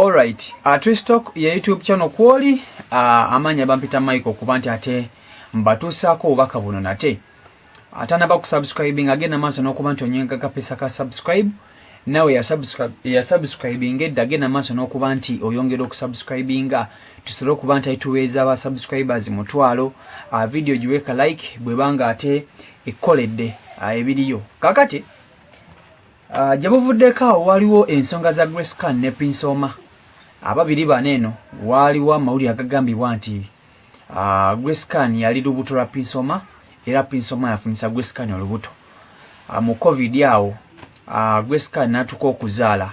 Alright, Tristalk ya YouTube channel kwoli amanya bampita Michael kubanti ate mbatuusako obubaka buno nate atanaba ku subscribing again amaso n'okubanti onyenga kapesa ka subscribe nawe ya subscribing edda again amaso n'okubanti oyongera okusubscribinga tusolo kubanti aituweza aba subscribers mutwalo video jiweka like bwebanga ate ekoledde ebiriyo kakati jabuvuddeko waliwo ensonga za Grace Khan ne Prince Omar ababiri baneno waliwo amawuli agagambibwa nti Grace Khan yali lubuto lwa Prince Omar era Prince Omar yafunisa Grace Khan olubuto mu covid yawo Grace Khan natuka okuzaala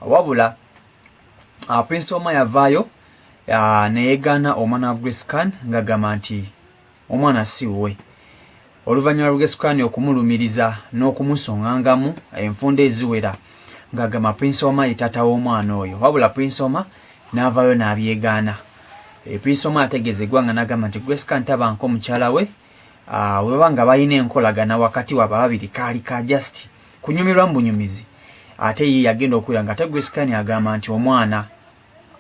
wabula Prince Omar yavaayo neyegana omwana wa Grace Khan ngagamba nti omwana siwe oluvanyuma lwa Grace Khan okumulumiriza n'okumusongangamu enfunda eziwera ngagamba Prince Omar yitata w'omwana oyo wabula Prince Omar n'avaayo n'abyegana Prince Omar ategezegwa nga n'agamba nti Grace Khan tabanko mukyala we webanga balina enkolagana wakati waba babiri kaali ka just kunyumirwa mbunyumizi ate ye yagenda okulira nga ate Grace Khan agamba nti omwana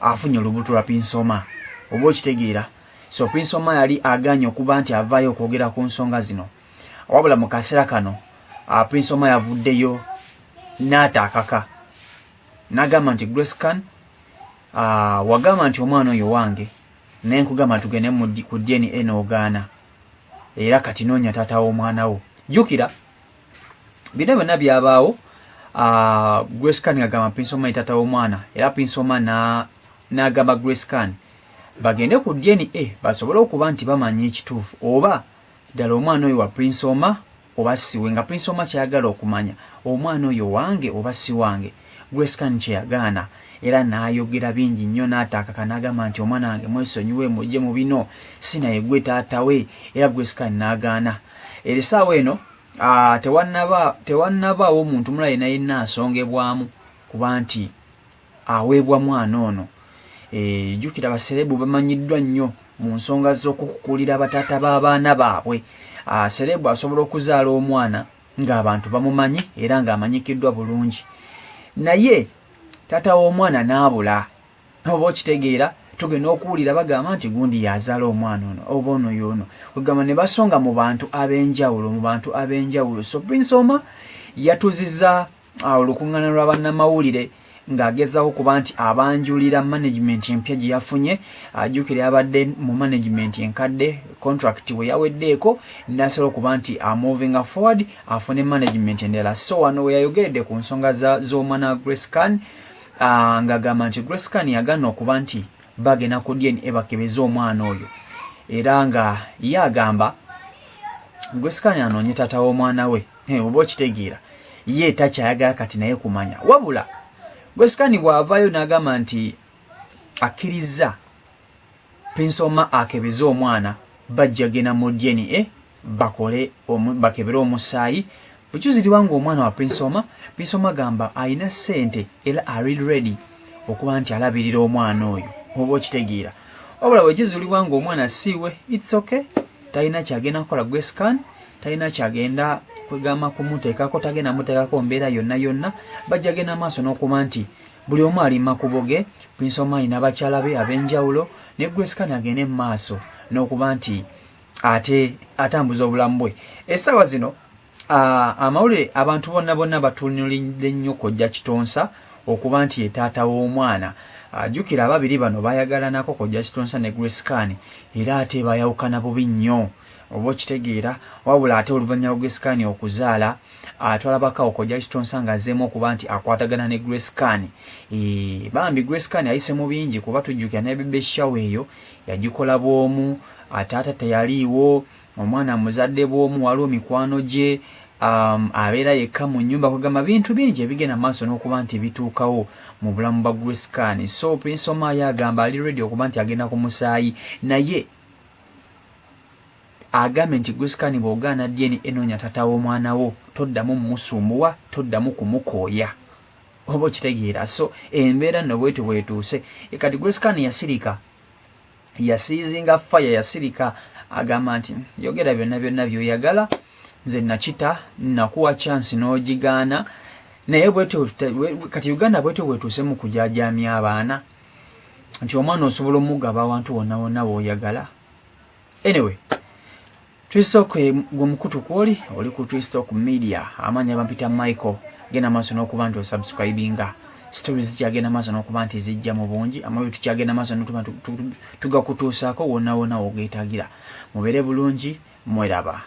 afunye olubuto lwa Prince Omar oba okitegeera so Prince Omar yali aganya okuba nti avaayo okwogera ku nsonga zino wabula mu kaseera kano Prince Omar yavuddeyo n'ata Akaka n'agamba nti Grace Khan wagamba nti omwana oyo wange naye nkugamba tugende ku DNA n'ogaana era kati Noonya taata w'omwana wo jjukira bino byonna byabaawo Grace Khan agamba Prince Omar taata w'omwana era Prince Omar n'agamba Grace Khan bagende ku DNA basobole okuba nti bamanyi ekituufu oba ddala omwana oyo wa Prince Omar oba siwe nga Prince Omar kyayagala okumanya omwana oyo wange oba si wange Grace Khan kyeyagaana era n'ayogera bingi nnyo n'ataakaka n'agamba nti omwana wange mwesonyiwe mujje mu bino sinaye gwe taata we era Grace Khan n'agaana erisaawa eno tewannabaawo omuntu mulala yenna asongebwamu kuba nti aweebwa mwana ono jjukira baserebu bamanyiddwa nnyo mu nsonga z'okukukulira abataata b'abaana baabwe serebu asobola okuzaala omwana ng'abantu bamumanyi era ng'amanyikiddwa bulungi naye taata w'omwana n'abula oba okitegeera tugenda okuwulira bagamba nti gundi yazaala omwana ono oba ono y'ono kugamba ne basonga mu bantu ab'enjawulo so Prince Omar yatuzizza olukuŋŋaana lwa bannamawulire ng'agezaho kuba nti abanjulira management empya gye yafunye ajjukire abadde mu management enkadde contract we yaweddeeko n'asobola okuba nti moving forward afune management endala so wano we yayogeredde ku nsonga z'omwana wa Grace Khan ng'agamba nti Grace Khan yagaana okuba nti bagenda ku DNA bakebeze omwana oyo era nga ye agamba Grace Khan anoonye taata w'omwana we oba okitegeera ye takyayagala kati naye kumanya wabula Grace Khan bw'avaayo n'agamba nti akkiriza Prince Omar akebeze omwana bajja genda mu DNA bakebere omusaayi bwekiziribwa ng'omwana wa Prince Omar gamba alina ssente era ali ready okuba nti alabirira omwana oyo oba okitegeera wabula bwekizulibwa ng'omwana siiwe it's okay talina kyagenda kukola Grace Khan talina kyagenda kwegamba kumuteekako tagenda muteekako mbeera yonna bajja genda maaso n'okuba nti buli omu ali makubo ge Prince Omar alina bakyala be ab'enjawulo ne Grace Khan agende mu maaso n'okuba nti ate atambuza obulamu bwe essaawa zino amawulire abantu bonna batunulidde nnyo kojja kitonsa okuba nti ye taata w'omwana jjukira ababiri bano baayagalanako kojja kitonsa ne Grace Khan era ate bayawukana bubi nnyo oba okitegeera wabula ate oluvannyuma lwa Grace Khan okuzaala twalabako kojja kitonsa ng'azzeemu okuba nti akwatagana ne Grace Khan bambi Grace Khan ayise mu bingi kuba tujjukira ne bebe show eyo yagikola bw'omu taata teyaliiwo omwana muzadde bw'omu waliwo mikwano gye abeera yekka mu nnyumba kugamba bintu bingi ebigenda maaso n'okuba nti bituukawo mu bulamu bwa Grace Khan so Prince Omar yagamba ali ready okuba nti agenda ku musaayi naye agambe nti Grace Khan bw'ogaana DNA Noonya taata w'omwana wo toddamu musumbuwa toddamu kumukooya oba okitegeera so embeera nno bwetyo bwetuuse kati Grace Khan yasirika yasiizinga fire yasirika agamba nti yogera byonna by'oyagala nze nakita nakuwa chance n'ogigaana naye bwetyo kati Uganda bwetyo bwetuse mu kujajaamya abaana nti omwana osobola omugaba abantu wonna wonna b'oyagala. Anyway, Twistalk gw'omukutu kwoli oli ku Twistalk Media. Amanya bampita Michael. Genda maaso n'okuba nti osubscribinga. Stories zikyagenda maaso n'okuba nti zijja mu bungi. Amabi tukyagenda maaso n'okuba tugakutuusaako wonna wonna w'ogeetaagira. Mubeere bulungi, mweraba.